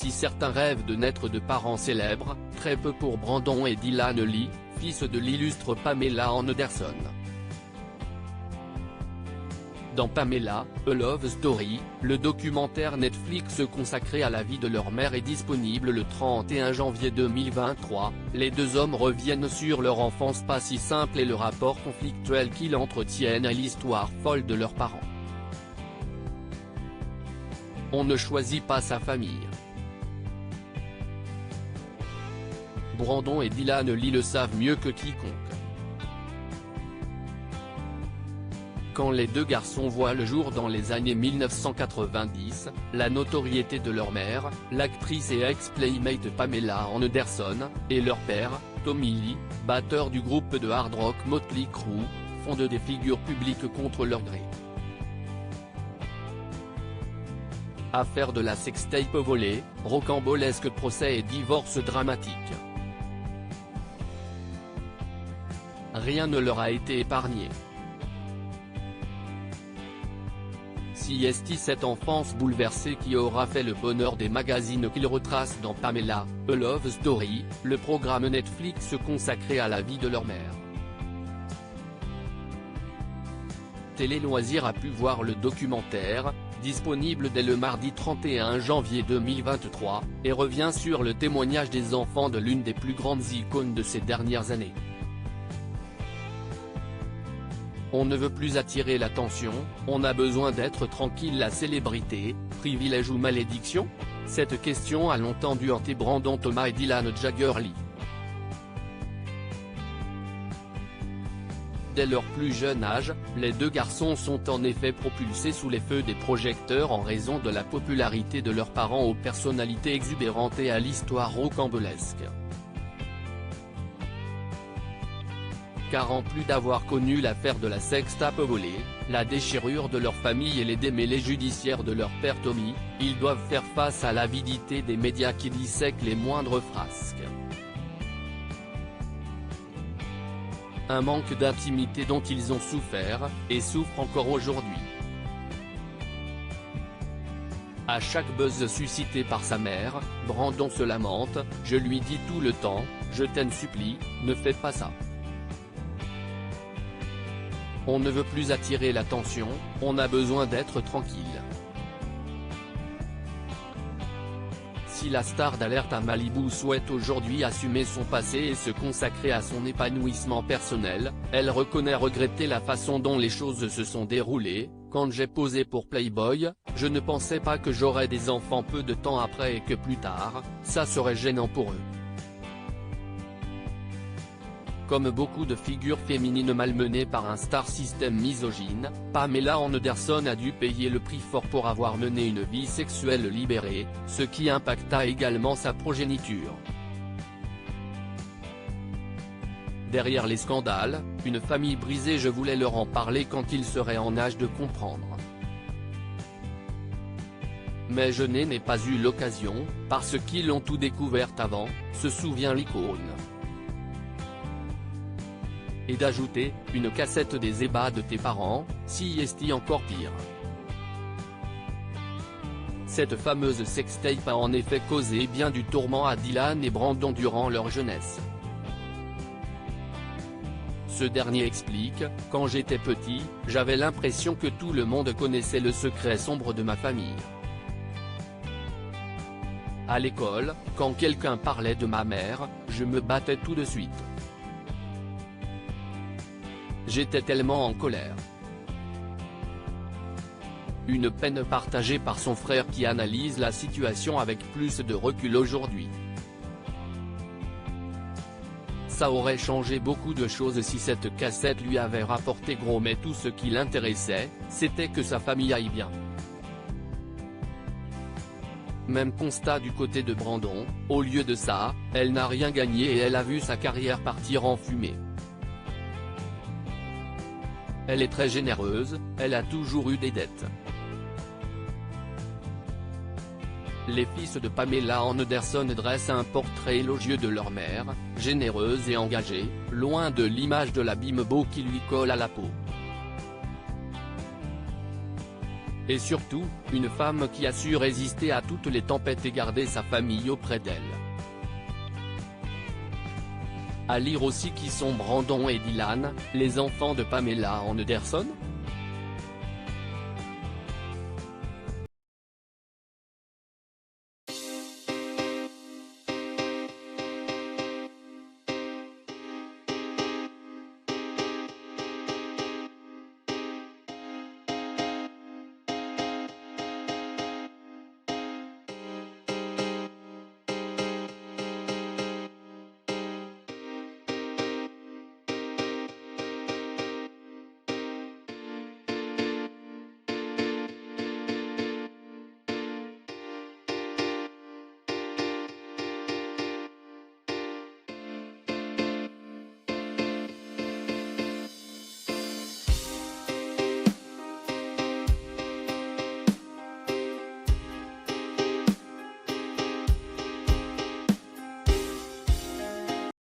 Si certains rêvent de naître de parents célèbres, très peu pour Brandon et Dylan Lee, fils de l'illustre Pamela Anderson. Dans Pamela, A Love Story, le documentaire Netflix consacré à la vie de leur mère est disponible le 31 janvier 2023, les deux hommes reviennent sur leur enfance pas si simple et le rapport conflictuel qu'ils entretiennent à l'histoire folle de leurs parents. On ne choisit pas sa famille. Brandon et Dylan Lee le savent mieux que quiconque. Quand les deux garçons voient le jour dans les années 1990, la notoriété de leur mère, l'actrice et ex-playmate Pamela Anderson, et leur père, Tommy Lee, batteur du groupe de hard rock Motley Crue, font d'eux des figures publiques contre leur gré. Affaire de la sextape volée, rocambolesque procès et divorce dramatique. Rien ne leur a été épargné. Si est cette enfance bouleversée qui aura fait le bonheur des magazines qu'ils retracent dans Pamela, A Love Story, le programme Netflix consacré à la vie de leur mère. Télé Loisirs a pu voir le documentaire, disponible dès le mardi 31 janvier 2023, et revient sur le témoignage des enfants de l'une des plus grandes icônes de ces dernières années. On ne veut plus attirer l'attention, on a besoin d'être tranquille. La célébrité, privilège ou malédiction? Cette question a longtemps dû hanter Brandon Thomas et Dylan Jagger Lee. Dès leur plus jeune âge, les deux garçons sont en effet propulsés sous les feux des projecteurs en raison de la popularité de leurs parents aux personnalités exubérantes et à l'histoire rocambolesque. Car en plus d'avoir connu l'affaire de la sextape volée, la déchirure de leur famille et les démêlés judiciaires de leur père Tommy, ils doivent faire face à l'avidité des médias qui dissèquent les moindres frasques. Un manque d'intimité dont ils ont souffert, et souffrent encore aujourd'hui. À chaque buzz suscité par sa mère, Brandon se lamente, « Je lui dis tout le temps, je t'en supplie, ne fais pas ça. » On ne veut plus attirer l'attention, on a besoin d'être tranquille. Si la star d'Alerte à Malibu souhaite aujourd'hui assumer son passé et se consacrer à son épanouissement personnel, elle reconnaît regretter la façon dont les choses se sont déroulées. Quand j'ai posé pour Playboy, je ne pensais pas que j'aurais des enfants peu de temps après et que plus tard, ça serait gênant pour eux. Comme beaucoup de figures féminines malmenées par un star system misogyne, Pamela Anderson a dû payer le prix fort pour avoir mené une vie sexuelle libérée, ce qui impacta également sa progéniture. Derrière les scandales, une famille brisée. Je voulais leur en parler quand ils seraient en âge de comprendre. Mais je n'ai pas eu l'occasion, parce qu'ils ont tout découvert avant, se souvient l'icône. Et d'ajouter, une cassette des ébats de tes parents, si est encore pire. Cette fameuse sextape a en effet causé bien du tourment à Dylan et Brandon durant leur jeunesse. Ce dernier explique, « Quand j'étais petit, j'avais l'impression que tout le monde connaissait le secret sombre de ma famille. À l'école, quand quelqu'un parlait de ma mère, je me battais tout de suite. J'étais tellement en colère. » Une peine partagée par son frère qui analyse la situation avec plus de recul aujourd'hui. Ça aurait changé beaucoup de choses si cette cassette lui avait rapporté gros, mais tout ce qui l'intéressait, c'était que sa famille aille bien. Même constat du côté de Brandon, au lieu de ça, elle n'a rien gagné et elle a vu sa carrière partir en fumée. Elle est très généreuse, elle a toujours eu des dettes. Les fils de Pamela Anderson dressent un portrait élogieux de leur mère, généreuse et engagée, loin de l'image de la bimbo qui lui colle à la peau. Et surtout, une femme qui a su résister à toutes les tempêtes et garder sa famille auprès d'elle. À lire aussi qui sont Brandon et Dylan, les enfants de Pamela Anderson.